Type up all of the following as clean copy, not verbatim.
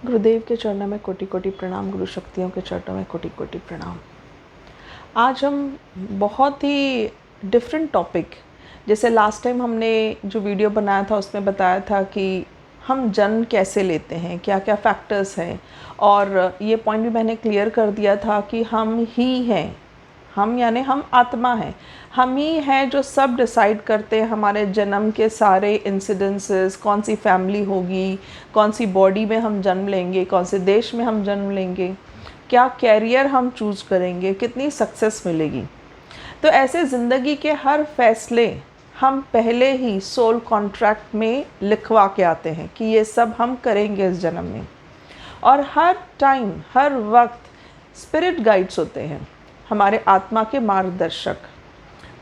गुरुदेव के चरणों में कोटि कोटि प्रणाम, गुरु शक्तियों के चरणों में कोटि कोटि प्रणाम। आज हम बहुत ही डिफरेंट टॉपिक, जैसे लास्ट टाइम हमने जो वीडियो बनाया था उसमें बताया था कि हम जन्म कैसे लेते हैं, क्या क्या फैक्टर्स हैं, और ये पॉइंट भी मैंने क्लियर कर दिया था कि हम ही हैं। हम यानी हम आत्मा हैं, हम ही हैं जो सब डिसाइड करते हैं हमारे जन्म के सारे इंसिडेंसेस, कौन सी फैमिली होगी, कौन सी बॉडी में हम जन्म लेंगे, कौन से देश में हम जन्म लेंगे, क्या कैरियर हम चूज़ करेंगे, कितनी सक्सेस मिलेगी। तो ऐसे ज़िंदगी के हर फैसले हम पहले ही सोल कॉन्ट्रैक्ट में लिखवा के आते हैं कि ये सब हम करेंगे इस जन्म में। और हर टाइम हर वक्त स्पिरिट गाइड्स होते हैं, हमारे आत्मा के मार्गदर्शक।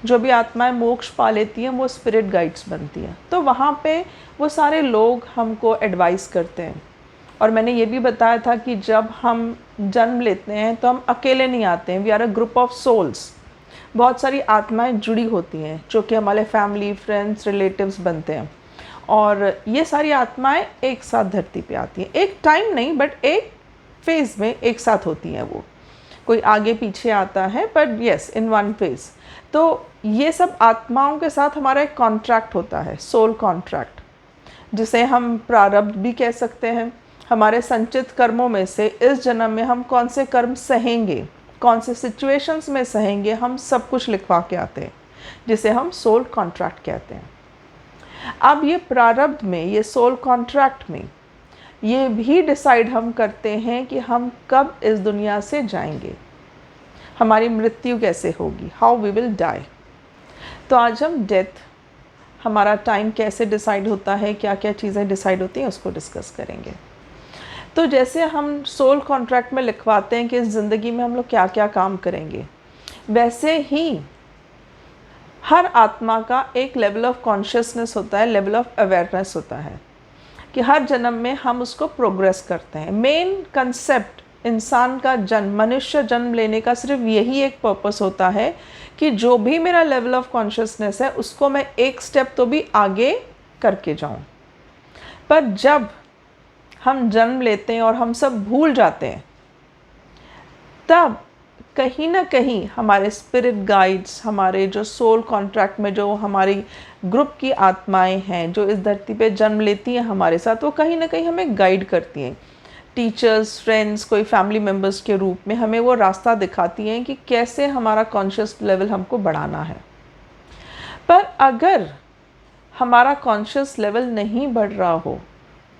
जो भी आत्माएं मोक्ष पा लेती हैं वो स्पिरिट गाइड्स बनती हैं। तो वहाँ पे वो सारे लोग हमको एडवाइस करते हैं। और मैंने ये भी बताया था कि जब हम जन्म लेते हैं तो हम अकेले नहीं आते हैं, we are a group of souls. बहुत सारी आत्माएं जुड़ी होती हैं जो कि हमारे फैमिली, फ्रेंड्स, रिलेटिव्स बनते हैं। और ये सारी आत्माएं एक साथ धरती पे आती हैं, एक टाइम नहीं बट एक फेज़ में एक साथ होती हैं। वो कोई आगे पीछे आता है but yes in one phase. तो ये सब आत्माओं के साथ हमारा एक कॉन्ट्रैक्ट होता है, सोल कॉन्ट्रैक्ट, जिसे हम प्रारब्ध भी कह सकते हैं। हमारे संचित कर्मों में से इस जन्म में हम कौन से कर्म सहेंगे, कौन से सिचुएशंस में सहेंगे, हम सब कुछ लिखवा के आते हैं, जिसे हम सोल कॉन्ट्रैक्ट कहते हैं। अब ये प्रारब्ध में, ये सोल कॉन्ट्रैक्ट में ये भी डिसाइड हम करते हैं कि हम कब इस दुनिया से जाएंगे, हमारी मृत्यु कैसे होगी, हाउ वी विल डाई। तो आज हम डेथ, हमारा टाइम कैसे डिसाइड होता है, क्या क्या चीज़ें डिसाइड होती हैं, उसको डिस्कस करेंगे। तो जैसे हम सोल कॉन्ट्रैक्ट में लिखवाते हैं कि इस ज़िंदगी में हम लोग क्या क्या काम करेंगे, वैसे ही हर आत्मा का एक लेवल ऑफ कॉन्शियसनेस होता है, लेवल ऑफ अवेयरनेस होता है कि हर जन्म में हम उसको प्रोग्रेस करते हैं। मेन कंसेप्ट इंसान का जन्म, मनुष्य जन्म लेने का सिर्फ यही एक पर्पस होता है कि जो भी मेरा लेवल ऑफ कॉन्शियसनेस है उसको मैं एक स्टेप तो भी आगे करके जाऊं। पर जब हम जन्म लेते हैं और हम सब भूल जाते हैं, तब कहीं ना कहीं हमारे स्पिरिट गाइड्स, हमारे जो सोल कॉन्ट्रैक्ट में जो हमारी ग्रुप की आत्माएं हैं जो इस धरती पे जन्म लेती हैं हमारे साथ, वो कहीं ना कहीं हमें गाइड करती हैं। टीचर्स, फ्रेंड्स, कोई फैमिली मेम्बर्स के रूप में हमें वो रास्ता दिखाती हैं कि कैसे हमारा कॉन्शियस लेवल हमको बढ़ाना है। पर अगर हमारा कॉन्शियस लेवल नहीं बढ़ रहा हो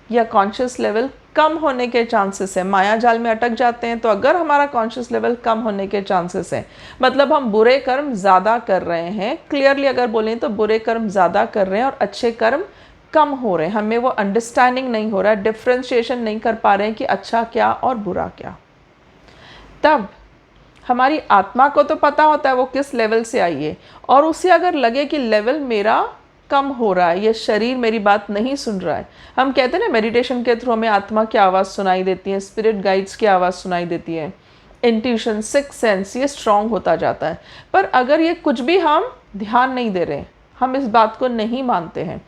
या कॉन्शियस लेवल कम होने के चांसेस है, माया जाल में अटक जाते हैं। तो अगर हमारा कॉन्शियस लेवल कम होने के चांसेस है, मतलब हम बुरे कर्म ज़्यादा कर रहे हैं, क्लियरली अगर बोलें तो बुरे कर्म ज़्यादा कर रहे हैं और अच्छे कर्म कम हो रहे हैं, हमें वो अंडरस्टैंडिंग नहीं हो रहा है, डिफ्रेंशिएशन नहीं कर पा रहे हैं कि अच्छा क्या और बुरा क्या। तब हमारी आत्मा को तो पता होता है वो किस लेवल से आई है, और उसे अगर लगे कि लेवल मेरा कम हो रहा है, ये शरीर मेरी बात नहीं सुन रहा है। हम कहते हैं ना, मेडिटेशन के थ्रू हमें आत्मा की आवाज़ सुनाई देती है, स्पिरिट गाइड्स की आवाज़ सुनाई देती है, इंट्यूशन, सिक्स सेंस ये स्ट्रॉन्ग होता जाता है। पर अगर ये कुछ भी हम ध्यान नहीं दे रहे, हम इस बात को नहीं मानते हैं,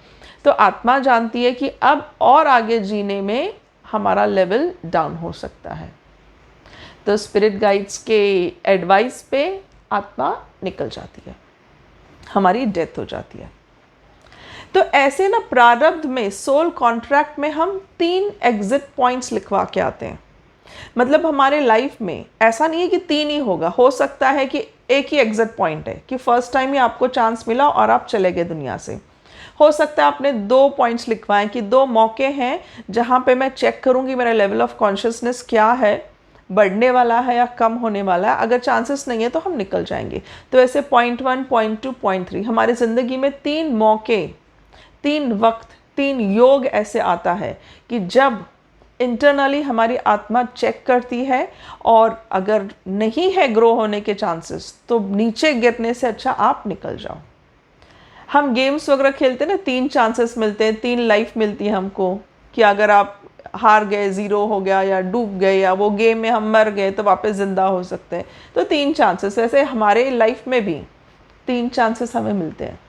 तो आत्मा जानती है कि अब और आगे जीने में हमारा लेवल डाउन हो सकता है। तो स्पिरिट गाइड्स के एडवाइस पे आत्मा निकल जाती है, हमारी डेथ हो जाती है। तो ऐसे ना प्रारब्ध में, सोल कॉन्ट्रैक्ट में हम 3 एग्जिट पॉइंट्स लिखवा के आते हैं। मतलब हमारे लाइफ में ऐसा नहीं है कि 3 ही होगा, हो सकता है कि एक ही एग्जिट पॉइंट है कि फर्स्ट टाइम ही आपको चांस मिला और आप चले गए दुनिया से। हो सकता है आपने 2 पॉइंट्स लिखवाएं कि 2 मौके हैं जहाँ पे मैं चेक करूँगी मेरा लेवल ऑफ कॉन्शियसनेस क्या है, बढ़ने वाला है या कम होने वाला है। अगर चांसेस नहीं है तो हम निकल जाएंगे। तो ऐसे पॉइंट 1, पॉइंट 2, पॉइंट 3, हमारी ज़िंदगी में 3 मौके, 3 वक्त, 3 योग ऐसे आता है कि जब इंटरनली हमारी आत्मा चेक करती है, और अगर नहीं है ग्रो होने के चांसेस तो नीचे गिरने से अच्छा आप निकल जाओ। हम गेम्स वगैरह खेलते हैं ना, 3 चांसेस मिलते हैं, 3 लाइफ मिलती है हमको कि अगर आप हार गए, 0 हो गया, या डूब गए, या वो गेम में हम मर गए तो वापस ज़िंदा हो सकते हैं। तो 3 चांसेस, ऐसे हमारे लाइफ में भी 3 चांसेस हमें मिलते हैं।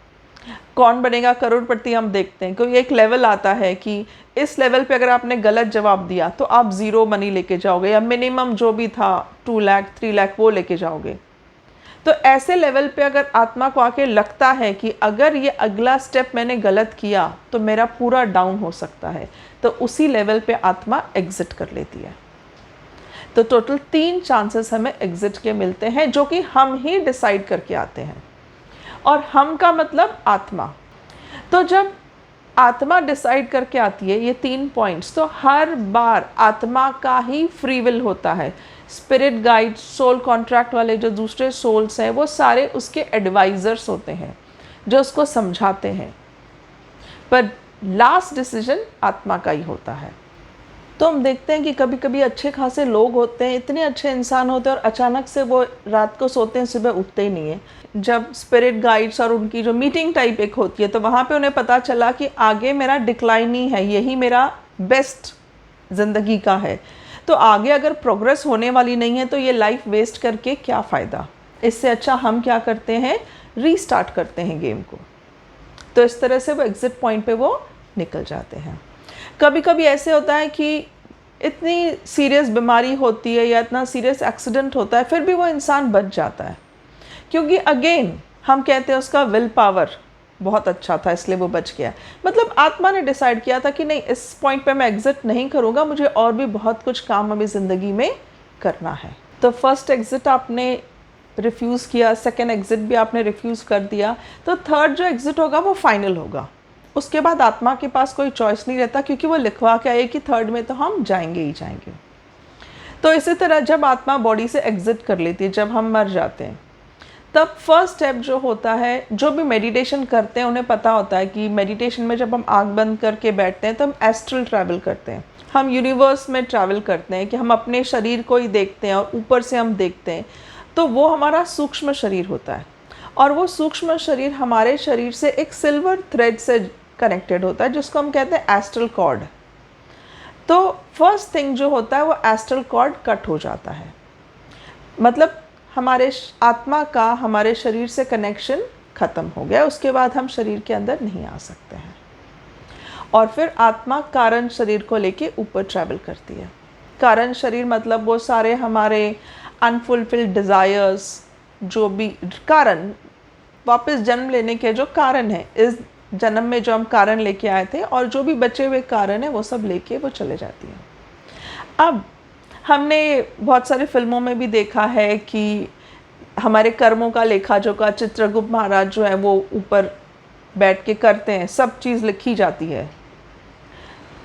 कौन बनेगा करोड़पति हम देखते हैं, क्योंकि एक लेवल आता है कि इस लेवल पे अगर आपने गलत जवाब दिया तो आप ज़ीरो मनी लेके जाओगे, या मिनिमम जो भी था 2 लाख 3 लाख वो लेके जाओगे। तो ऐसे लेवल पे अगर आत्मा को आके लगता है कि अगर ये अगला स्टेप मैंने गलत किया तो मेरा पूरा डाउन हो सकता है, तो उसी लेवल पे आत्मा एग्जिट कर लेती है। तो टोटल 3 चांसेस हमें एग्जिट के मिलते हैं, जो कि हम ही डिसाइड करके आते हैं। और हम का मतलब आत्मा। तो जब आत्मा डिसाइड करके आती है ये 3 पॉइंट्स, तो हर बार आत्मा का ही फ्री विल होता है। स्पिरिट गाइड, सोल कॉन्ट्रैक्ट वाले जो दूसरे सोल्स हैं वो सारे उसके एडवाइज़र्स होते हैं जो उसको समझाते हैं, पर लास्ट डिसीजन आत्मा का ही होता है। तो हम देखते हैं कि कभी कभी अच्छे खासे लोग होते हैं, इतने अच्छे इंसान होते हैं, और अचानक से वो रात को सोते हैं, सुबह उठते ही नहीं है। जब स्पिरिट गाइड्स और उनकी जो मीटिंग टाइप एक होती है, तो वहाँ पे उन्हें पता चला कि आगे मेरा डिक्लाइन ही है, यही मेरा बेस्ट ज़िंदगी का है, तो आगे अगर प्रोग्रेस होने वाली नहीं है तो ये लाइफ वेस्ट करके क्या फ़ायदा। इससे अच्छा हम क्या करते हैं, रीस्टार्ट करते हैं गेम को। तो इस तरह से वो एग्ज़िट पॉइंट पे वो निकल जाते हैं। कभी कभी ऐसे होता है कि इतनी सीरियस बीमारी होती है या इतना सीरियस एक्सीडेंट होता है, फिर भी वो इंसान बच जाता है, क्योंकि अगेन हम कहते हैं उसका विल पावर बहुत अच्छा था इसलिए वो बच गया। मतलब आत्मा ने डिसाइड किया था कि नहीं, इस पॉइंट पे मैं एग्जिट नहीं करूँगा, मुझे और भी बहुत कुछ काम अभी ज़िंदगी में करना है। तो फर्स्ट एग्ज़िट आपने रिफ्यूज़ किया, सेकेंड एग्ज़िट भी आपने रिफ्यूज़ कर दिया, तो थर्ड जो एग्ज़िट होगा वो फाइनल होगा। उसके बाद आत्मा के पास कोई चॉइस नहीं रहता, क्योंकि वो लिखवा के आए कि थर्ड में तो हम जाएंगे ही जाएंगे। तो इसी तरह जब आत्मा बॉडी से एग्जिट कर लेती है, जब हम मर जाते हैं, तब फर्स्ट स्टेप जो होता है, जो भी मेडिटेशन करते हैं उन्हें पता होता है कि मेडिटेशन में जब हम आँख बंद करके बैठते हैं तो हम एस्ट्रल ट्रैवल करते हैं, हम यूनिवर्स में ट्रैवल करते हैं, कि हम अपने शरीर को ही देखते हैं और ऊपर से हम देखते हैं। तो वो हमारा सूक्ष्म शरीर होता है, और वो सूक्ष्म शरीर हमारे शरीर से एक सिल्वर थ्रेड से कनेक्टेड होता है, जिसको हम कहते हैं एस्ट्रल कॉर्ड। तो फर्स्ट थिंग जो होता है वो एस्ट्रल कॉर्ड कट हो जाता है, मतलब हमारे आत्मा का हमारे शरीर से कनेक्शन ख़त्म हो गया। उसके बाद हम शरीर के अंदर नहीं आ सकते हैं, और फिर आत्मा कारण शरीर को लेके ऊपर ट्रैवल करती है। कारण शरीर मतलब वो सारे हमारे अनफुलफिल्ड डिज़ायर्स, जो भी कारण, वापस जन्म लेने के जो कारण है, इस जन्म में जो हम कारण लेके आए थे, और जो भी बचे हुए कारण है वो सब लेके वो चले जाती है। अब हमने बहुत सारी फिल्मों में भी देखा है कि हमारे कर्मों का लेखा जोखा चित्रगुप्त महाराज जो है वो ऊपर बैठ के करते हैं, सब चीज़ लिखी जाती है।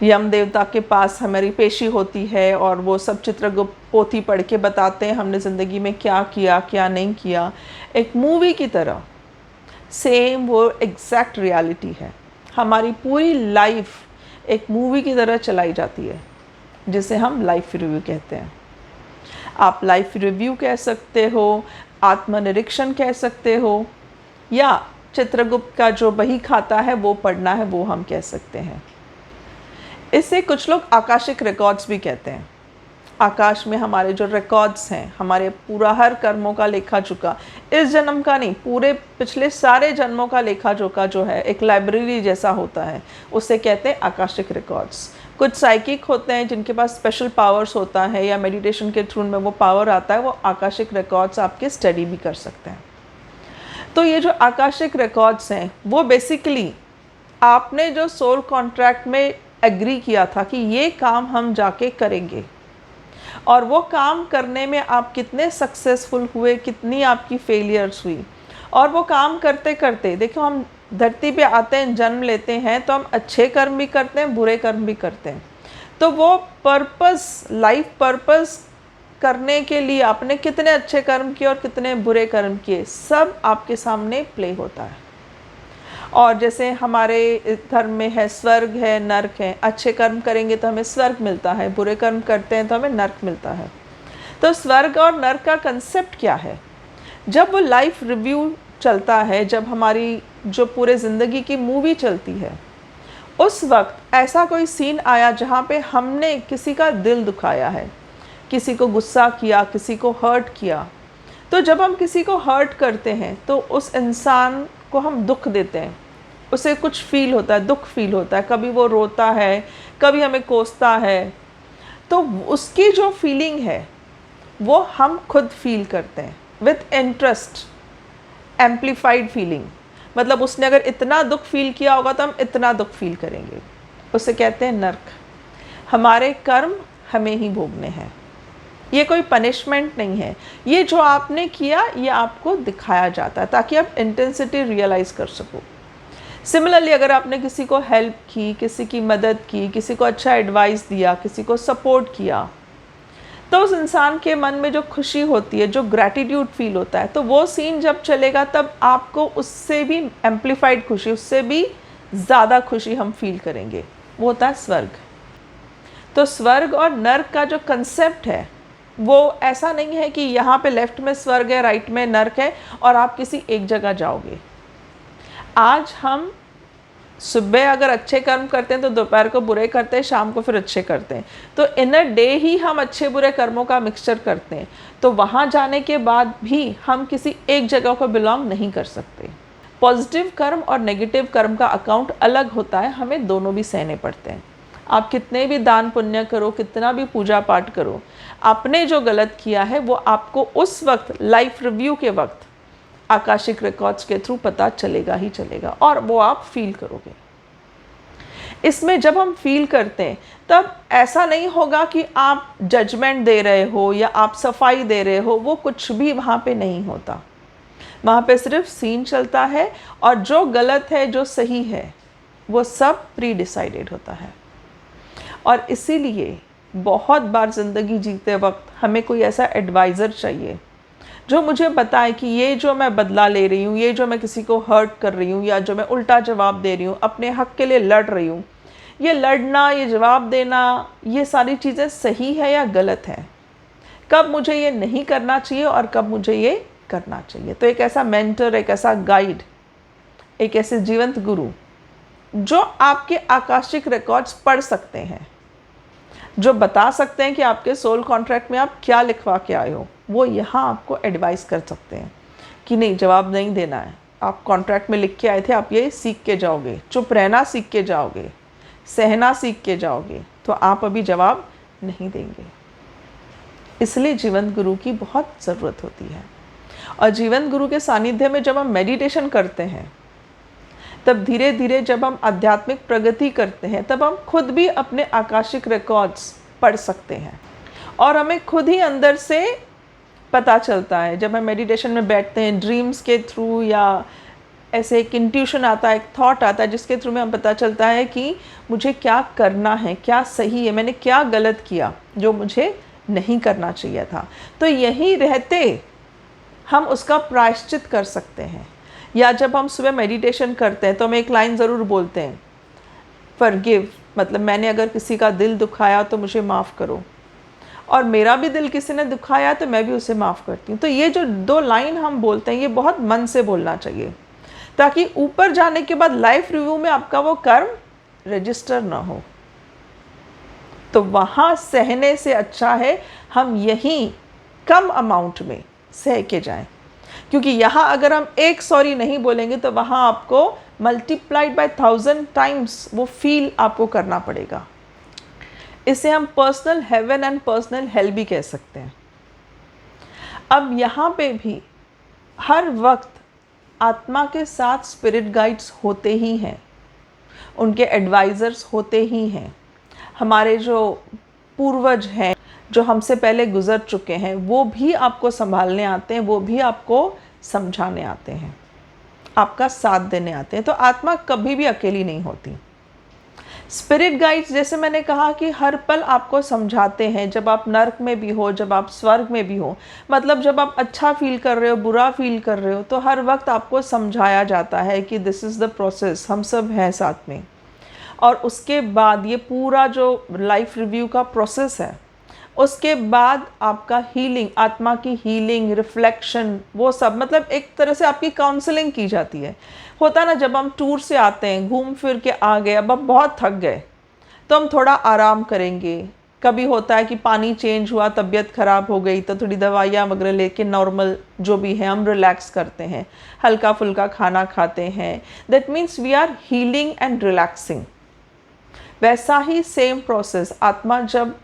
यम देवता के पास हमारी पेशी होती है, और वो सब चित्रगुप्त पोथी पढ़ के बताते हैं हमने ज़िंदगी में क्या किया क्या नहीं किया, एक मूवी की तरह। सेम वो एग्जैक्ट रियलिटी है, हमारी पूरी लाइफ एक मूवी की तरह चलाई जाती है, जिसे हम लाइफ रिव्यू कहते हैं। आप लाइफ रिव्यू कह सकते हो, आत्मनिरीक्षण कह सकते हो, या चित्रगुप्त का जो बही खाता है वो पढ़ना है, वो हम कह सकते हैं। इसे कुछ लोग आकाशिक रिकॉर्ड्स भी कहते हैं। आकाश में हमारे जो रिकॉर्ड्स हैं, हमारे पूरा हर कर्मों का लेखा जोखा, इस जन्म का नहीं, पूरे पिछले सारे जन्मों का लेखा जोखा जो है एक लाइब्रेरी जैसा होता है, उसे कहते हैं आकाशिक रिकॉर्ड्स। कुछ साइकिक होते हैं जिनके पास स्पेशल पावर्स होता है, या मेडिटेशन के थ्रू में वो पावर आता है, वो आकाशिक रिकॉर्ड्स आपके स्टडी भी कर सकते हैं। तो ये जो आकाशिक रिकॉर्ड्स हैं वो बेसिकली आपने जो सोल कॉन्ट्रैक्ट में एग्री किया था कि ये काम हम जाके करेंगे, और वो काम करने में आप कितने सक्सेसफुल हुए, कितनी आपकी फेलियर्स हुई, और वो काम करते करते, देखो हम धरती पे आते हैं, जन्म लेते हैं, तो हम अच्छे कर्म भी करते हैं, बुरे कर्म भी करते हैं। तो वो पर्पस, लाइफ पर्पस करने के लिए आपने कितने अच्छे कर्म किए और कितने बुरे कर्म किए, सब आपके सामने प्ले होता है। और जैसे हमारे धर्म में है स्वर्ग है, नर्क है, अच्छे कर्म करेंगे तो हमें स्वर्ग मिलता है, बुरे कर्म करते हैं तो हमें नर्क मिलता है। तो स्वर्ग और नर्क का कंसेप्ट क्या है? जब वो लाइफ रिव्यू चलता है, जब हमारी जो पूरे ज़िंदगी की मूवी चलती है, उस वक्त ऐसा कोई सीन आया जहाँ पे हमने किसी का दिल दुखाया है, किसी को गुस्सा किया, किसी को हर्ट किया। तो जब हम किसी को हर्ट करते हैं तो उस इंसान को हम दुख देते हैं, उसे कुछ फील होता है, दुख फील होता है, कभी वो रोता है, कभी हमें कोसता है, तो उसकी जो फीलिंग है वो हम खुद फील करते हैं विथ इंटरेस्ट, एम्पलीफाइड फीलिंग। मतलब उसने अगर इतना दुख फील किया होगा तो हम इतना दुख फील करेंगे। उसे कहते हैं नर्क। हमारे कर्म हमें ही भोगने हैं, ये कोई पनिशमेंट नहीं है। ये जो आपने किया ये आपको दिखाया जाता है ताकि आप इंटेंसिटी रियलाइज़ कर सको। सिमिलरली अगर आपने किसी को हेल्प की, किसी की मदद की, किसी को अच्छा एडवाइस दिया, किसी को सपोर्ट किया, तो उस इंसान के मन में जो खुशी होती है, जो ग्रैटिट्यूड फील होता है, तो वो सीन जब चलेगा तब आपको उससे भी एम्पलीफाइड खुशी, उससे भी ज़्यादा खुशी हम फील करेंगे। वो होता है स्वर्ग। तो स्वर्ग और नर्क का जो कंसेप्ट है वो ऐसा नहीं है कि यहाँ पे लेफ्ट में स्वर्ग है, राइट में नर्क है और आप किसी एक जगह जाओगे। आज हम सुबह अगर अच्छे कर्म करते हैं तो दोपहर को बुरे करते हैं, शाम को फिर अच्छे करते हैं। तो इन अ डे ही हम अच्छे बुरे कर्मों का मिक्सचर करते हैं। तो वहाँ जाने के बाद भी हम किसी एक जगह को बिलोंग नहीं कर सकते। पॉजिटिव कर्म और नेगेटिव कर्म का अकाउंट अलग होता है, हमें दोनों भी सहने पड़ते हैं। आप कितने भी दान पुण्य करो, कितना भी पूजा पाठ करो, आपने जो गलत किया है वो आपको उस वक्त लाइफ रिव्यू के वक्त आकाशिक रिकॉर्ड्स के थ्रू पता चलेगा ही चलेगा और वो आप फील करोगे। इसमें जब हम फील करते हैं तब ऐसा नहीं होगा कि आप जजमेंट दे रहे हो या आप सफाई दे रहे हो, वो कुछ भी वहाँ पे नहीं होता। वहाँ पे सिर्फ सीन चलता है और जो गलत है, जो सही है, वो सब प्री डिसाइडेड होता है। और इसीलिए बहुत बार ज़िंदगी जीते वक्त हमें कोई ऐसा एडवाइज़र चाहिए जो मुझे बताए कि ये जो मैं बदला ले रही हूँ, ये जो मैं किसी को हर्ट कर रही हूँ या जो मैं उल्टा जवाब दे रही हूँ, अपने हक के लिए लड़ रही हूँ, ये लड़ना, ये जवाब देना, ये सारी चीज़ें सही है या गलत है, कब मुझे ये नहीं करना चाहिए और कब मुझे ये करना चाहिए। तो एक ऐसा मेंटर, एक ऐसा गाइड, एक ऐसे जीवंत गुरु जो आपके आकाशिक रिकॉर्ड्स पढ़ सकते हैं, जो बता सकते हैं कि आपके सोल कॉन्ट्रैक्ट में आप क्या लिखवा के आए हो, वो यहाँ आपको एडवाइस कर सकते हैं कि नहीं, जवाब नहीं देना है, आप कॉन्ट्रैक्ट में लिख के आए थे, आप ये सीख के जाओगे, चुप रहना सीख के जाओगे, सहना सीख के जाओगे, तो आप अभी जवाब नहीं देंगे। इसलिए जीवंत गुरु की बहुत ज़रूरत होती है। और जीवंत गुरु के सानिध्य में जब हम मेडिटेशन करते हैं, तब धीरे धीरे जब हम आध्यात्मिक प्रगति करते हैं, तब हम खुद भी अपने आकाशिक रिकॉर्ड्स पढ़ सकते हैं और हमें खुद ही अंदर से पता चलता है। जब हम मेडिटेशन में बैठते हैं, ड्रीम्स के थ्रू या ऐसे एक इंट्यूशन आता है, एक थॉट आता है जिसके थ्रू में हम पता चलता है कि मुझे क्या करना है, क्या सही है, मैंने क्या गलत किया जो मुझे नहीं करना चाहिए था। तो यहीं रहते हम उसका प्रायश्चित कर सकते हैं। या जब हम सुबह मेडिटेशन करते हैं तो हम एक लाइन ज़रूर बोलते हैं, फॉरगिव, मतलब मैंने अगर किसी का दिल दुखाया तो मुझे माफ़ करो, और मेरा भी दिल किसी ने दुखाया तो मैं भी उसे माफ़ करती हूँ। तो ये जो 2 लाइन हम बोलते हैं, ये बहुत मन से बोलना चाहिए ताकि ऊपर जाने के बाद लाइफ रिव्यू में आपका वो कर्म रजिस्टर ना हो। तो वहाँ सहने से अच्छा है हम यहीं कम अमाउंट में सह के जाएं, क्योंकि यहाँ अगर हम एक सॉरी नहीं बोलेंगे तो वहाँ आपको मल्टीप्लाइड बाय 1000 टाइम्स वो फील आपको करना पड़ेगा। इसे हम personal heaven and personal hello भी कह सकते हैं। अब यहाँ पे भी हर वक्त आत्मा के साथ स्पिरिट गाइड्स होते ही हैं, उनके एडवाइज़र्स होते ही हैं। हमारे जो पूर्वज हैं, जो हमसे पहले गुज़र चुके हैं, वो भी आपको संभालने आते हैं, वो भी आपको समझाने आते हैं, आपका साथ देने आते हैं। तो आत्मा कभी भी अकेली नहीं होती। स्पिरिट गाइड्स, जैसे मैंने कहा कि हर पल आपको समझाते हैं, जब आप नर्क में भी हो, जब आप स्वर्ग में भी हो, मतलब जब आप अच्छा फील कर रहे हो, बुरा फील कर रहे हो, तो हर वक्त आपको समझाया जाता है कि दिस इज़ द प्रोसेस, हम सब हैं साथ में। और उसके बाद ये पूरा जो लाइफ रिव्यू का प्रोसेस है, उसके बाद आपका हीलिंग, आत्मा की हीलिंग, रिफ्लेक्शन, वो सब, मतलब एक तरह से आपकी काउंसलिंग की जाती है। होता ना, जब हम टूर से आते हैं, घूम फिर के आ गए, अब हम बहुत थक गए, तो हम थोड़ा आराम करेंगे, कभी होता है कि पानी चेंज हुआ, तबीयत ख़राब हो गई तो थोड़ी दवाइयाँ वगैरह लेके नॉर्मल जो भी है हम रिलैक्स करते हैं, हल्का फुल्का खाना खाते हैं। That means we are healing and relaxing. वैसा ही सेम प्रोसेस आत्मा जब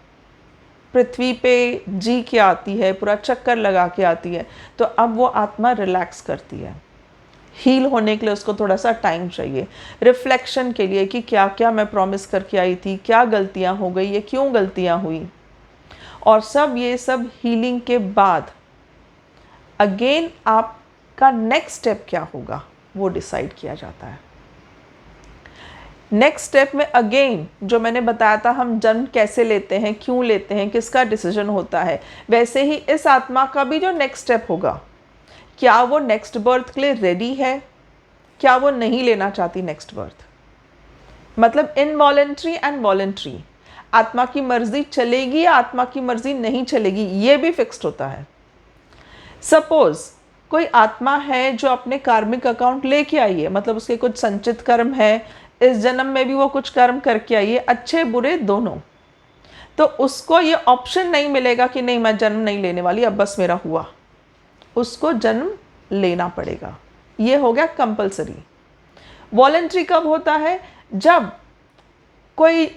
पृथ्वी पे जी के आती है, पूरा चक्कर लगा के आती है, तो अब वो आत्मा रिलैक्स करती है। हील होने के लिए उसको थोड़ा सा टाइम चाहिए, रिफ्लेक्शन के लिए कि क्या क्या मैं प्रॉमिस करके आई थी, क्या गलतियां हो गई, ये क्यों गलतियां हुई, और ये सब हीलिंग के बाद अगेन आपका नेक्स्ट स्टेप क्या होगा वो डिसाइड किया जाता है। नेक्स्ट स्टेप में अगेन जो मैंने बताया था, हम जन्म कैसे लेते हैं, क्यों लेते हैं, किसका डिसीजन होता है, वैसे ही इस आत्मा का भी जो नेक्स्ट स्टेप होगा, क्या वो नेक्स्ट बर्थ के लिए रेडी है, क्या वो नहीं लेना चाहती नेक्स्ट बर्थ। मतलब इनवॉलेंट्री एंड वॉलेंट्री, आत्मा की मर्जी चलेगी या आत्मा की मर्जी नहीं चलेगी, ये भी फिक्स्ड होता है। सपोज कोई आत्मा है जो अपने कार्मिक अकाउंट लेके आई है, मतलब उसके कुछ संचित कर्म है, इस जन्म में भी वो कुछ कर्म करके आई है, अच्छे बुरे दोनों, तो उसको ये ऑप्शन नहीं मिलेगा कि नहीं मैं जन्म नहीं लेने वाली, अब बस मेरा हुआ। उसको जन्म लेना पड़ेगा, ये हो गया कंपलसरी। वॉलेंट्री कब होता है? जब कोई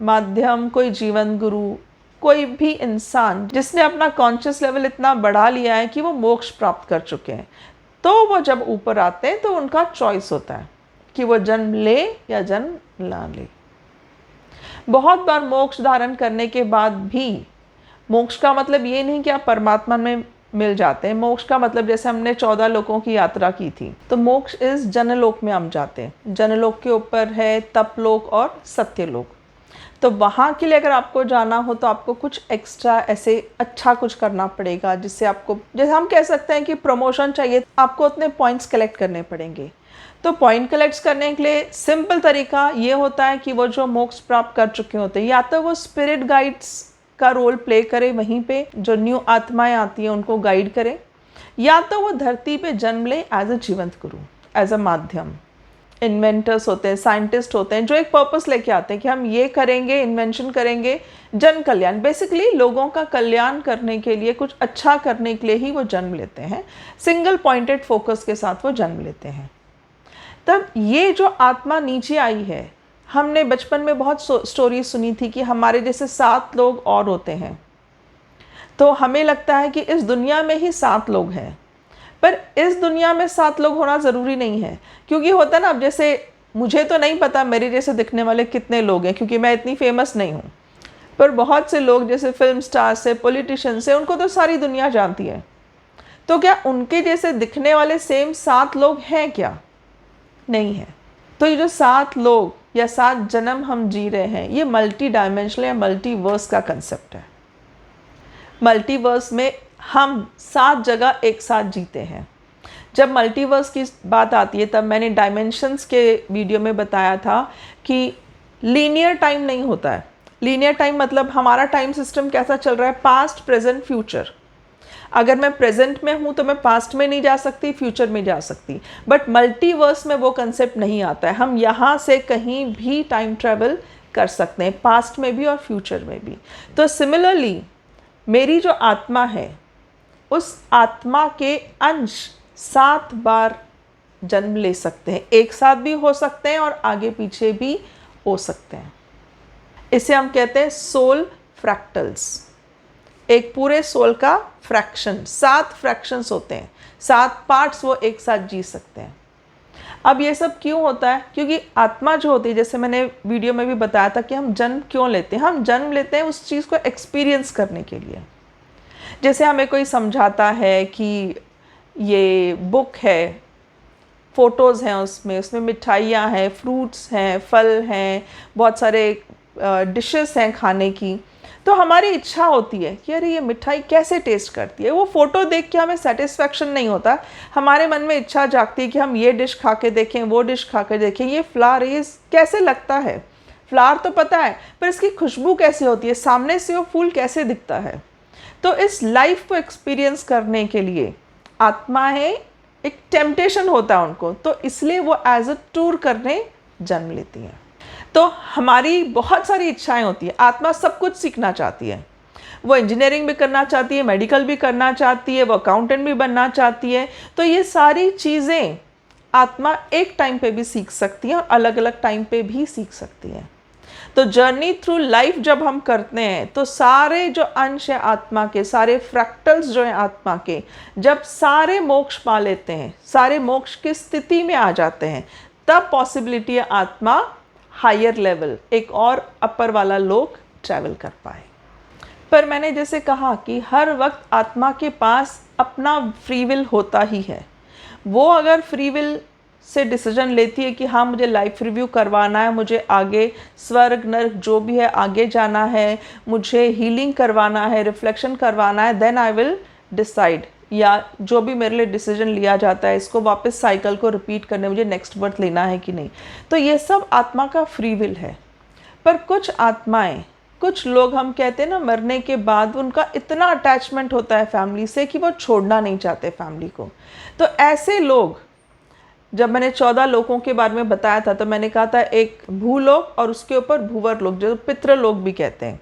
माध्यम, कोई जीवन गुरु, कोई भी इंसान जिसने अपना कॉन्शियस लेवल इतना बढ़ा लिया है कि वो मोक्ष प्राप्त कर चुके हैं, तो वो जब ऊपर आते हैं तो उनका चॉइस होता है कि वो जन्म ले या जन्म ना ले। बहुत बार मोक्ष धारण करने के बाद भी, मोक्ष का मतलब ये नहीं कि आप परमात्मा में मिल जाते हैं। मोक्ष का मतलब जैसे हमने 14 लोकों की यात्रा की थी, तो मोक्ष इस जनलोक में हम जाते हैं। जनलोक के ऊपर है तपलोक और सत्यलोक। तो वहाँ के लिए अगर आपको जाना हो तो आपको कुछ एक्स्ट्रा ऐसे अच्छा कुछ करना पड़ेगा, जिससे आपको, जैसे हम कह सकते हैं कि प्रमोशन चाहिए, आपको उतने पॉइंट्स कलेक्ट करने पड़ेंगे। तो पॉइंट कलेक्ट करने के लिए सिंपल तरीका ये होता है कि वो जो मोक्ष प्राप्त कर चुके होते हैं, या तो वो स्पिरिट गाइड्स का रोल प्ले करे, वहीं पे जो न्यू आत्माएं आती हैं उनको गाइड करें, या तो वो धरती पे जन्म ले एज अ जीवंत गुरु, एज अ माध्यम। इन्वेंटर्स होते हैं, साइंटिस्ट होते हैं, जो एक पर्पस लेके आते हैं कि हम ये करेंगे, इन्वेंशन करेंगे, जन कल्याण, बेसिकली लोगों का कल्याण करने के लिए, कुछ अच्छा करने के लिए ही वो जन्म लेते हैं। सिंगल पॉइंटेड फोकस के साथ वो जन्म लेते हैं। तब ये जो आत्मा नीचे आई है, हमने बचपन में बहुत स्टोरी सुनी थी कि हमारे जैसे 7 लोग और होते हैं, तो हमें लगता है कि इस दुनिया में ही 7 लोग हैं, पर इस दुनिया में 7 लोग होना ज़रूरी नहीं है। क्योंकि होता है ना, अब जैसे मुझे तो नहीं पता मेरे जैसे दिखने वाले कितने लोग हैं, क्योंकि मैं इतनी फेमस नहीं हूँ, पर बहुत से लोग जैसे फिल्म स्टार्स से, पॉलिटिशियन से, उनको तो सारी दुनिया जानती है। तो क्या उनके जैसे दिखने वाले सेम 7 लोग हैं क्या? नहीं है। तो ये जो 7 लोग या 7 जन्म हम जी रहे हैं, ये मल्टी डायमेंशनल या मल्टीवर्स का कंसेप्ट है। मल्टीवर्स में हम 7 जगह एक साथ जीते हैं। जब मल्टीवर्स की बात आती है, तब मैंने डायमेंशंस के वीडियो में बताया था कि लीनियर टाइम नहीं होता है। लीनियर टाइम मतलब हमारा टाइम सिस्टम कैसा चल रहा है, पास्ट, प्रेजेंट, फ्यूचर। अगर मैं प्रेजेंट में हूँ तो मैं पास्ट में नहीं जा सकती, फ्यूचर में जा सकती। बट मल्टीवर्स में वो कंसेप्ट नहीं आता है। हम यहाँ से कहीं भी टाइम ट्रैवल कर सकते हैं, पास्ट में भी और फ्यूचर में भी। तो सिमिलरली मेरी जो आत्मा है, उस आत्मा के अंश 7 बार जन्म ले सकते हैं, एक साथ भी हो सकते हैं और आगे पीछे भी हो सकते हैं। इसे हम कहते हैं सोल फ्रैक्टल्स। एक पूरे सोल का फ्रैक्शन, 7 फ्रैक्शंस होते हैं, 7 पार्ट्स वो एक साथ जी सकते हैं। अब ये सब क्यों होता है? क्योंकि आत्मा जो होती है, जैसे मैंने वीडियो में भी बताया था कि हम जन्म क्यों लेते हैं। हम जन्म लेते हैं उस चीज़ को एक्सपीरियंस करने के लिए। जैसे हमें कोई समझाता है कि ये बुक है, फ़ोटोज़ हैं उसमें मिठाइयाँ हैं, फ्रूट्स हैं, फल हैं, बहुत सारे डिशेस हैं खाने की, तो हमारी इच्छा होती है कि अरे ये मिठाई कैसे टेस्ट करती है। वो फ़ोटो देख के हमें सेटिस्फैक्शन नहीं होता, हमारे मन में इच्छा जागती है कि हम ये डिश खा के देखें, वो डिश खा के देखें, ये फ्लावर ये कैसे लगता है। फ्लावर तो पता है, पर इसकी खुशबू कैसे होती है, सामने से वो फूल कैसे दिखता है। तो इस लाइफ को एक्सपीरियंस करने के लिए आत्माएं, एक टेम्पटेशन होता है उनको, तो इसलिए वो एज अ टूर करने जन्म लेती हैं। तो हमारी बहुत सारी इच्छाएं होती है, आत्मा सब कुछ सीखना चाहती है। वो इंजीनियरिंग भी करना चाहती है, मेडिकल भी करना चाहती है, वो अकाउंटेंट भी बनना चाहती है। तो ये सारी चीज़ें आत्मा एक टाइम पे भी सीख सकती है और अलग अलग टाइम पे भी सीख सकती है। तो जर्नी थ्रू लाइफ जब हम करते हैं तो सारे जो अंश है आत्मा के, सारे फ्रैक्टल्स जो हैं आत्मा के, जब सारे मोक्ष पा लेते हैं, सारे मोक्ष की स्थिति में आ जाते हैं, तब पॉसिबिलिटी है आत्मा हायर लेवल, एक और अपर वाला लोक ट्रैवल कर पाए। पर मैंने जैसे कहा कि हर वक्त आत्मा के पास अपना फ्री विल होता ही है। वो अगर फ्री विल से डिसीजन लेती है कि हाँ मुझे लाइफ रिव्यू करवाना है, मुझे आगे स्वर्ग नर्क जो भी है आगे जाना है, मुझे हीलिंग करवाना है, रिफ्लेक्शन करवाना है, देन आई विल डिसाइड, या जो भी मेरे लिए डिसीजन लिया जाता है इसको वापस साइकिल को रिपीट करने मुझे नेक्स्ट बर्थ लेना है कि नहीं। तो ये सब आत्मा का फ्री विल है। पर कुछ आत्माएं, कुछ लोग हम कहते हैं ना, मरने के बाद उनका इतना अटैचमेंट होता है फैमिली से कि वो छोड़ना नहीं चाहते फैमिली को। तो ऐसे लोग, जब मैंने 14 लोगों के बारे में बताया था तो मैंने कहा था एक भूलोक और उसके ऊपर भूवर लोक, जो पितृलोक भी कहते हैं।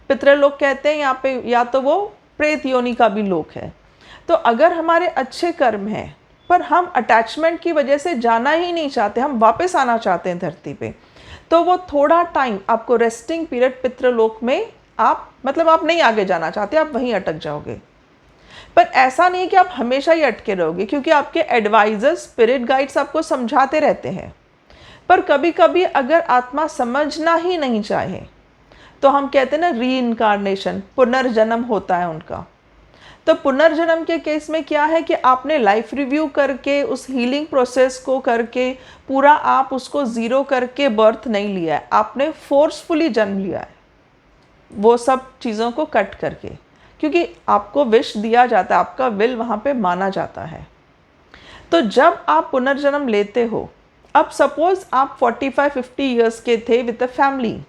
पितृलोक कहते हैं यहाँ पे, या तो वो प्रेत योनि का भी लोक है। तो अगर हमारे अच्छे कर्म हैं पर हम अटैचमेंट की वजह से जाना ही नहीं चाहते, हम वापस आना चाहते हैं धरती पे, तो वो थोड़ा टाइम आपको रेस्टिंग पीरियड पितृलोक में, आप मतलब आप नहीं आगे जाना चाहते, आप वहीं अटक जाओगे। पर ऐसा नहीं कि आप हमेशा ही अटके रहोगे, क्योंकि आपके एडवाइजर्स, स्पिरिट गाइड्स आपको समझाते रहते हैं। पर कभी कभी अगर आत्मा समझना ही नहीं चाहे तो हम कहते हैं ना री इनकारनेशन, पुनर्जन्म होता है उनका। तो पुनर्जन्म के केस में क्या है कि आपने लाइफ रिव्यू करके उस हीलिंग प्रोसेस को करके पूरा आप उसको ज़ीरो करके बर्थ नहीं लिया है, आपने फोर्सफुली जन्म लिया है, वो सब चीज़ों को कट करके, क्योंकि आपको विश दिया जाता है, आपका विल वहाँ पे माना जाता है। तो जब आप पुनर्जन्म लेते हो, अब सपोज आप 45-50 ईयर्स के थे विद अ फैमिली,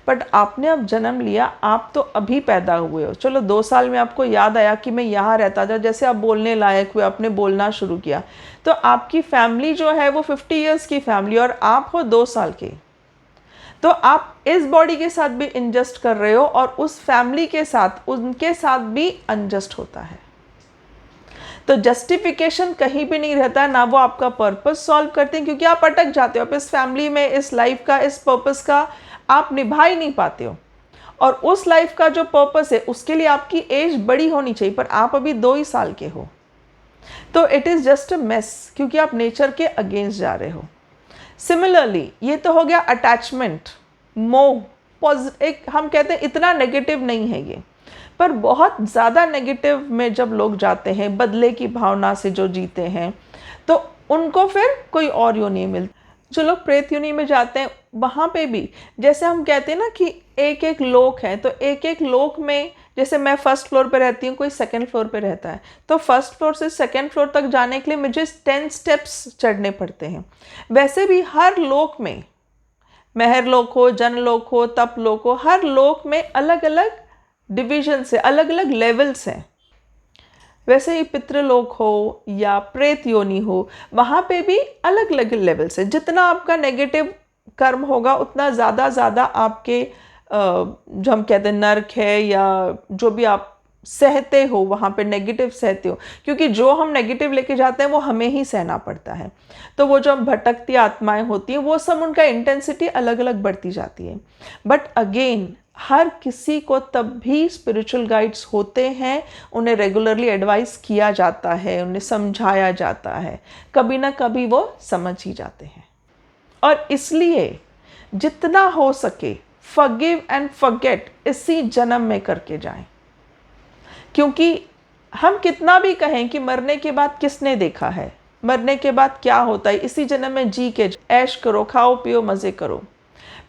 बट आपने अब जन्म लिया, आप तो अभी पैदा हुए हो, चलो 2 साल में आपको याद आया कि मैं यहाँ रहता था, जैसे आप बोलने लायक हुए, आपने बोलना शुरू किया, तो आपकी फैमिली जो है वो 50 ईयर्स की फैमिली और आप हो 2 साल के। तो आप इस बॉडी के साथ भी इनजस्ट कर रहे हो और उस फैमिली के साथ, उनके साथ भी अनजस्ट होता है। तो जस्टिफिकेशन कहीं भी नहीं रहता है, ना वो आपका पर्पस सॉल्व करते हैं, क्योंकि आप अटक जाते हो, आप इस फैमिली में, इस लाइफ का, इस पर्पस का आप निभा ही नहीं पाते हो। और उस लाइफ का जो पर्पस है उसके लिए आपकी एज बड़ी होनी चाहिए, पर आप अभी 2 ही साल के हो। तो it is just a mess, क्योंकि आप नेचर के अगेंस्ट जा रहे हो। सिमिलरली ये तो हो गया अटैचमेंट, मोह, एक हम कहते हैं इतना नेगेटिव नहीं है ये, पर बहुत ज़्यादा नेगेटिव में जब लोग जाते हैं, बदले की भावना से जो जीते हैं, तो उनको फिर कोई और योनि नहीं मिलती। जो लोग प्रेत योनि में जाते हैं वहाँ पे भी, जैसे हम कहते हैं ना कि एक एक लोक है, तो एक एक लोक में, जैसे मैं फर्स्ट फ्लोर पे रहती हूँ, कोई सेकंड फ्लोर पे रहता है, तो फर्स्ट फ्लोर से सेकंड फ्लोर तक जाने के लिए मुझे 10 स्टेप्स चढ़ने पड़ते हैं। वैसे भी हर लोक में, महर लोक हो, जन लोक हो, तप लोक हो, हर लोक में अलग अलग डिविजन से, अलग अलग लेवल्स हैं। वैसे ही पितृलोक हो या प्रेत योनि हो, वहाँ पे भी अलग अलग लेवल्स है। जितना आपका नेगेटिव कर्म होगा उतना ज़्यादा आपके जो हम कहते हैं नर्क है, या जो भी आप सहते हो वहाँ पे नेगेटिव सहते हो, क्योंकि जो हम नेगेटिव लेके जाते हैं वो हमें ही सहना पड़ता है। तो वो जो हम भटकती आत्माएं होती हैं वो सब, उनका इंटेंसिटी अलग अलग बढ़ती जाती है। बट अगेन हर किसी को तब भी स्पिरिचुअल गाइड्स होते हैं, उन्हें रेगुलरली एडवाइस किया जाता है, उन्हें समझाया जाता है, कभी ना कभी वो समझ ही जाते हैं। और इसलिए जितना हो सके फॉरगिव एंड फॉरगेट इसी जन्म में करके जाएं, क्योंकि हम कितना भी कहें कि मरने के बाद किसने देखा है, मरने के बाद क्या होता है, इसी जन्म में जी के ऐश करो, खाओ पियो, मज़े करो।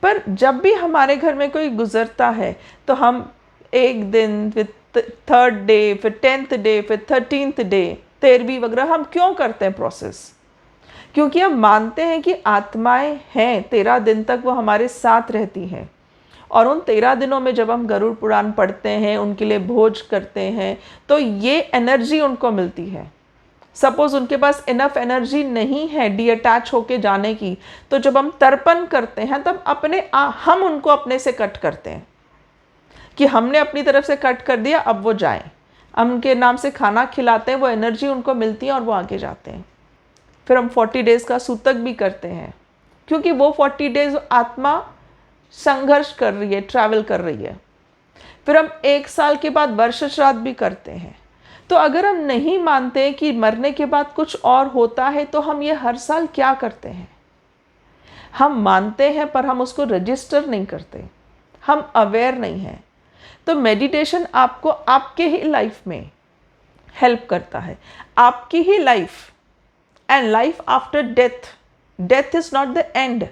पर जब भी हमारे घर में कोई गुजरता है तो हम एक दिन, फिर 3rd डे, फिर 10th डे, फिर 13th डे, 13वीं वगैरह हम क्यों करते हैं प्रोसेस? क्योंकि हम मानते हैं कि आत्माएं हैं, 13 दिन तक वो हमारे साथ रहती हैं, और उन 13 दिनों में जब हम गरुड़ पुराण पढ़ते हैं, उनके लिए भोज करते हैं, तो ये एनर्जी उनको मिलती है। सपोज उनके पास इनफ एनर्जी नहीं है डीअटैच होके जाने की, तो जब हम तर्पण करते हैं तब हम उनको अपने से कट करते हैं कि हमने अपनी तरफ से कट कर दिया, अब वो जाएं। हम उनके नाम से खाना खिलाते हैं, वो एनर्जी उनको मिलती है और वो आगे जाते हैं। फिर हम 40 डेज़ का सूतक भी करते हैं, क्योंकि वो 40 डेज़ आत्मा संघर्ष कर रही है, ट्रैवल कर रही है। फिर हम 1 साल के बाद वर्ष श्राद्ध भी करते हैं। तो अगर हम नहीं मानते कि मरने के बाद कुछ और होता है, तो हम ये हर साल क्या करते हैं? हम मानते हैं पर हम उसको रजिस्टर नहीं करते, हम अवेयर नहीं हैं। तो मेडिटेशन आपको आपके ही लाइफ में हेल्प करता है, आपकी ही life and life after death. Death is not the end,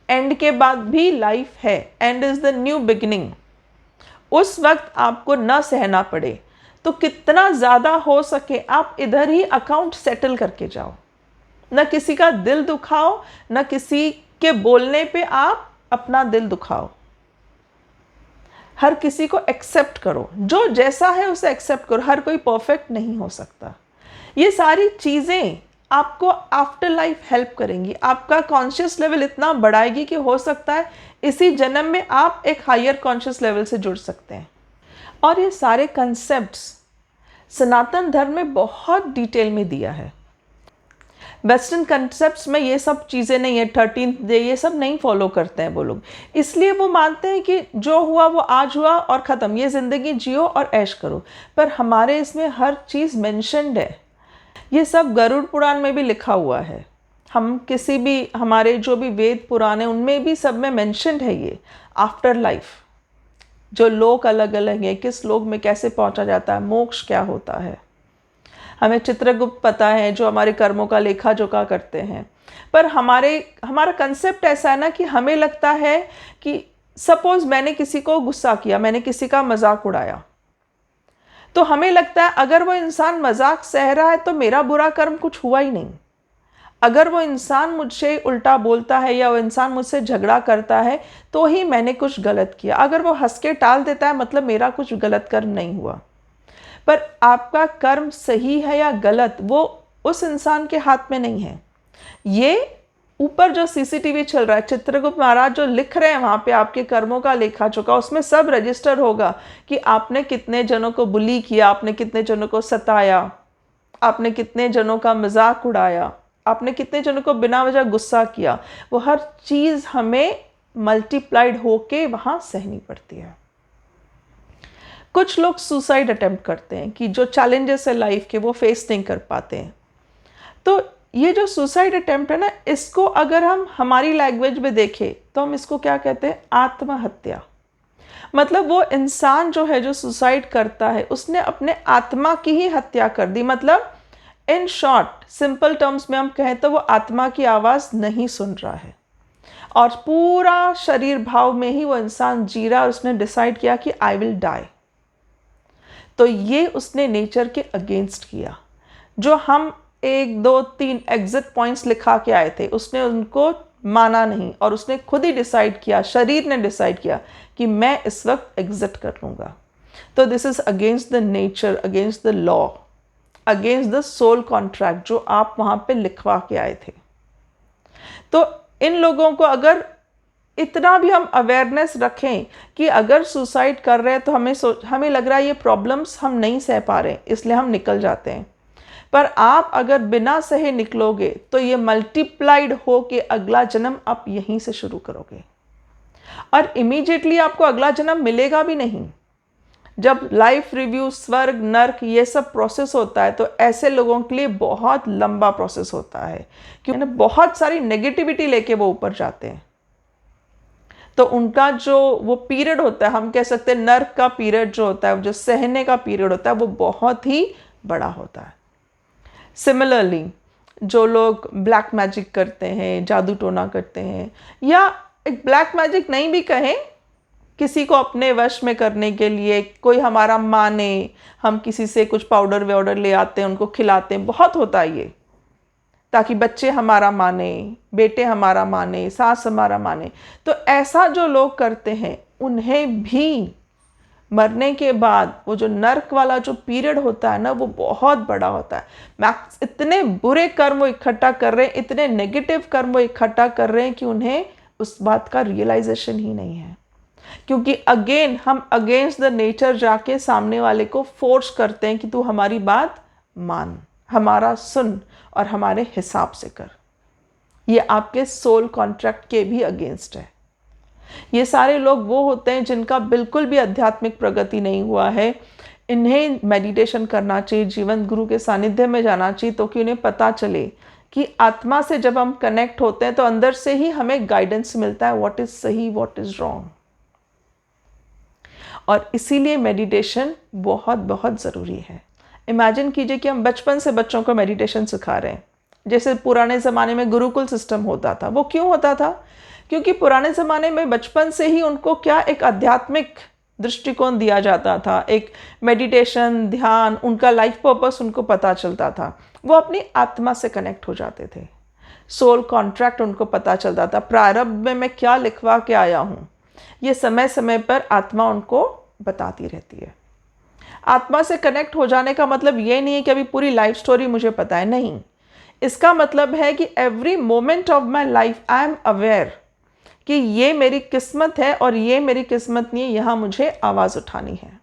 end के बाद भी लाइफ है, end is the new beginning. उस वक्त आपको न सहना पड़े तो कितना ज़्यादा हो सके आप इधर ही अकाउंट सेटल करके जाओ। न किसी का दिल दुखाओ, न किसी के बोलने पे आप अपना दिल दुखाओ। हर किसी को एक्सेप्ट करो, जो जैसा है उसे एक्सेप्ट करो। हर कोई परफेक्ट नहीं हो सकता। ये सारी चीज़ें आपको आफ्टर लाइफ हेल्प करेंगी, आपका कॉन्शियस लेवल इतना बढ़ाएगी कि हो सकता है इसी जन्म में आप एक हायर कॉन्शियस लेवल से जुड़ सकते हैं। और ये सारे कंसेप्ट्स सनातन धर्म में बहुत डिटेल में दिया है। वेस्टर्न कंसेप्ट्स में ये सब चीज़ें नहीं है, 13th डे ये सब नहीं फॉलो करते हैं वो लोग। इसलिए वो मानते हैं कि जो हुआ वो आज हुआ और ख़त्म, ये ज़िंदगी जियो और ऐश करो। पर हमारे इसमें हर चीज़ मेंशन्ड है। ये सब गरुड़ पुराण में भी लिखा हुआ है। हम किसी भी हमारे जो भी वेद पुराण है उनमें भी सब में मेंशन्ड है ये आफ्टर लाइफ। जो लोक अलग अलग हैं, किस लोक में कैसे पहुंचा जाता है, मोक्ष क्या होता है। हमें चित्रगुप्त पता है जो हमारे कर्मों का लेखा जोखा करते हैं। पर हमारा कंसेप्ट ऐसा है ना कि हमें लगता है कि सपोज मैंने किसी को गुस्सा किया, मैंने किसी का मजाक उड़ाया, तो हमें लगता है अगर वो इंसान मजाक सह रहा है तो मेरा बुरा कर्म कुछ हुआ ही नहीं। अगर वो इंसान मुझसे उल्टा बोलता है या वो इंसान मुझसे झगड़ा करता है तो ही मैंने कुछ गलत किया। अगर वो हंस के टाल देता है मतलब मेरा कुछ गलत कर्म नहीं हुआ। पर आपका कर्म सही है या गलत वो उस इंसान के हाथ में नहीं है। ये ऊपर जो सीसीटीवी चल रहा है, चित्रगुप्त महाराज जो लिख रहे हैं वहाँ पे आपके कर्मों का लेखा जोखा, उसमें सब रजिस्टर होगा कि आपने कितने जनों को बुली किया, आपने कितने जनों को सताया, आपने कितने जनों का मजाक उड़ाया, आपने कितने जनों को बिना वजह गुस्सा किया। वो हर चीज़ हमें मल्टीप्लाइड होके वहाँ सहनी पड़ती है। कुछ लोग सुसाइड अटेम्प्ट करते हैं कि जो चैलेंजेस है लाइफ के वो फेस नहीं कर पाते हैं। तो ये जो सुसाइड अटेम्प्ट है ना, इसको अगर हम हमारी लैंग्वेज में देखें तो हम इसको क्या कहते हैं, आत्महत्या। मतलब वो इंसान जो है जो सुसाइड करता है उसने अपने आत्मा की ही हत्या कर दी। मतलब इन शॉर्ट सिंपल टर्म्स में हम कहें तो वो आत्मा की आवाज़ नहीं सुन रहा है और पूरा शरीर भाव में ही वो इंसान जी रहा और उसने डिसाइड किया कि आई विल डाई। तो ये उसने नेचर के अगेंस्ट किया। जो हम 1 2 3 एग्जिट पॉइंट्स लिखा के आए थे उसने उनको माना नहीं और उसने खुद ही डिसाइड किया, शरीर ने डिसाइड किया कि मैं इस वक्त एग्जिट कर लूँगा। तो this is against the nature, against the law, against the soul contract जो आप वहाँ पे लिखवा के आए थे। तो इन लोगों को अगर इतना भी हम अवेयरनेस रखें कि अगर सुसाइड कर रहे हैं तो हमें लग रहा है ये प्रॉब्लम्स हम नहीं सह पा रहे इसलिए हम निकल जाते हैं। पर आप अगर बिना सहे निकलोगे तो ये मल्टीप्लाइड हो के अगला जन्म आप यहीं से शुरू करोगे और इमीडिएटली आपको अगला जन्म मिलेगा भी नहीं। जब लाइफ रिव्यू, स्वर्ग, नर्क ये सब प्रोसेस होता है तो ऐसे लोगों के लिए बहुत लंबा प्रोसेस होता है क्योंकि बहुत सारी नेगेटिविटी लेके वो ऊपर जाते हैं। तो उनका जो वो पीरियड होता है, हम कह सकते हैं नर्क का पीरियड जो होता है, जो सहने का पीरियड होता है, वो बहुत ही बड़ा होता है। सिमिलरली जो लोग ब्लैक मैजिक करते हैं, जादू टोना करते हैं, या एक ब्लैक मैजिक नहीं भी कहें, किसी को अपने वश में करने के लिए कोई हमारा माने, हम किसी से कुछ पाउडर वाउडर ले आते हैं उनको खिलाते हैं, बहुत होता है ये, ताकि बच्चे हमारा माने, बेटे हमारा माने, सास हमारा माने। तो ऐसा जो लोग करते हैं उन्हें भी मरने के बाद वो जो नर्क वाला जो पीरियड होता है ना, वो बहुत बड़ा होता है। मैक्स इतने बुरे कर्म वो इकट्ठा कर रहे हैं, इतने नेगेटिव कर्म वो इकट्ठा कर रहे हैं कि उन्हें उस बात का रियलाइजेशन ही नहीं है। क्योंकि अगेन हम अगेंस्ट द नेचर जाके सामने वाले को फोर्स करते हैं कि तू हमारी बात मान, हमारा सुन और हमारे हिसाब से कर। ये आपके सोल कॉन्ट्रैक्ट के भी अगेंस्ट है। ये सारे लोग वो होते हैं जिनका बिल्कुल भी आध्यात्मिक प्रगति नहीं हुआ है। इन्हें मेडिटेशन करना चाहिए, जीवन गुरु के सानिध्य में जाना चाहिए, तो कि उन्हें पता चले कि आत्मा से जब हम कनेक्ट होते हैं तो अंदर से ही हमें गाइडेंस मिलता है, व्हाट इज सही, व्हाट इज रॉन्ग। और इसीलिए मेडिटेशन बहुत बहुत ज़रूरी है। इमेजिन कीजिए कि हम बचपन से बच्चों को मेडिटेशन सिखा रहे हैं। जैसे पुराने ज़माने में गुरुकुल सिस्टम होता था, वो क्यों होता था? क्योंकि पुराने ज़माने में बचपन से ही उनको क्या एक आध्यात्मिक दृष्टिकोण दिया जाता था, एक मेडिटेशन, ध्यान, उनका लाइफ पर्पस उनको पता चलता था। वो अपनी आत्मा से कनेक्ट हो जाते थे। सोल कॉन्ट्रैक्ट उनको पता चलता था, प्रारब्ध में मैं क्या लिखवा के आया हूँ, ये समय समय पर आत्मा उनको बताती रहती है। आत्मा से कनेक्ट हो जाने का मतलब ये नहीं है कि अभी पूरी लाइफ स्टोरी मुझे पता है, नहीं। इसका मतलब है कि every moment of my life I am aware कि ये मेरी किस्मत है और ये मेरी किस्मत नहीं है, यहाँ मुझे आवाज़ उठानी है।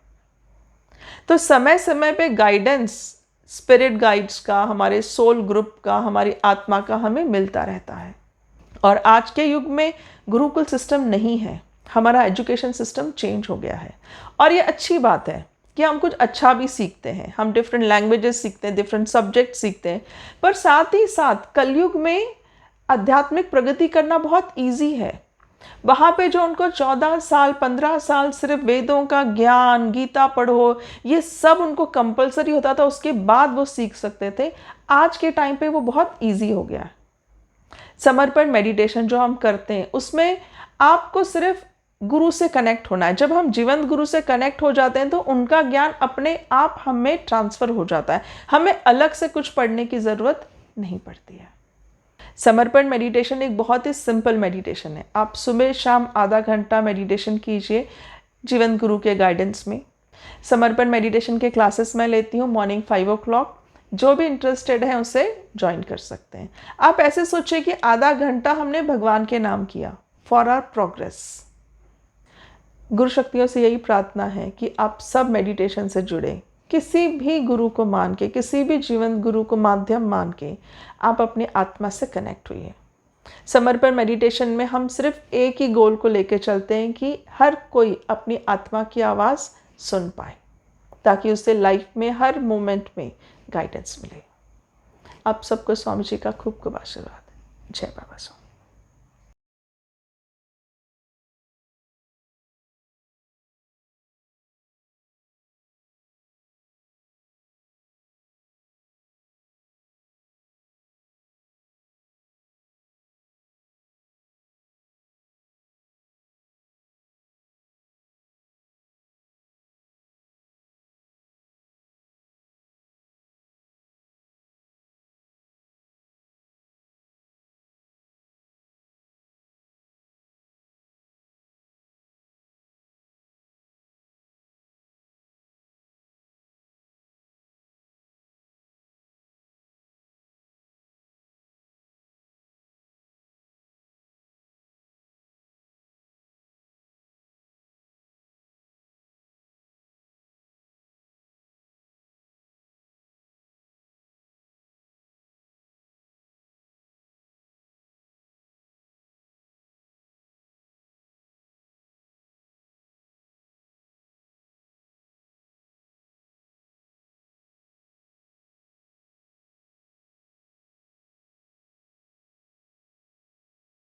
तो समय समय पे गाइडेंस स्पिरिट गाइड्स का, हमारे सोल ग्रुप का, हमारी आत्मा का हमें मिलता रहता है। और आज के युग में गुरुकुल सिस्टम नहीं है, हमारा एजुकेशन सिस्टम चेंज हो गया है। और ये अच्छी बात है कि हम कुछ अच्छा भी सीखते हैं, हम डिफरेंट लैंग्वेजेस सीखते हैं, डिफरेंट सब्जेक्ट सीखते हैं, पर साथ ही साथ कलयुग में आध्यात्मिक प्रगति करना बहुत ईजी है। वहाँ पे जो उनको 14 साल 15 साल सिर्फ वेदों का ज्ञान, गीता पढ़ो, ये सब उनको कंपलसरी होता था, उसके बाद वो सीख सकते थे। आज के टाइम पे वो बहुत ईजी हो गया है। समर्पण मेडिटेशन जो हम करते हैं उसमें आपको सिर्फ गुरु से कनेक्ट होना है। जब हम जीवंत गुरु से कनेक्ट हो जाते हैं तो उनका ज्ञान अपने आप हमें ट्रांसफ़र हो जाता है, हमें अलग से कुछ पढ़ने की ज़रूरत नहीं पड़ती है। समर्पण मेडिटेशन एक बहुत ही सिंपल मेडिटेशन है। आप सुबह शाम आधा घंटा मेडिटेशन कीजिए जीवंत गुरु के गाइडेंस में। समर्पण मेडिटेशन के क्लासेस मैं लेती हूँ मॉर्निंग 5 o'clock। जो भी इंटरेस्टेड है उसे ज्वाइन कर सकते हैं। आप ऐसे सोचिए कि आधा घंटा हमने भगवान के नाम किया, फॉर आवर प्रोग्रेस। गुरु शक्तियों से यही प्रार्थना है कि आप सब मेडिटेशन से जुड़े, किसी भी गुरु को मान के, किसी भी जीवंत गुरु को माध्यम मान के आप अपनी आत्मा से कनेक्ट हुइए। समर्पण मेडिटेशन में हम सिर्फ एक ही गोल को लेकर चलते हैं कि हर कोई अपनी आत्मा की आवाज़ सुन पाए, ताकि उसे लाइफ में हर मोमेंट में गाइडेंस मिले। आप सबको स्वामी जी का खूब खूब आशीर्वाद। जय बाबा स्वामी।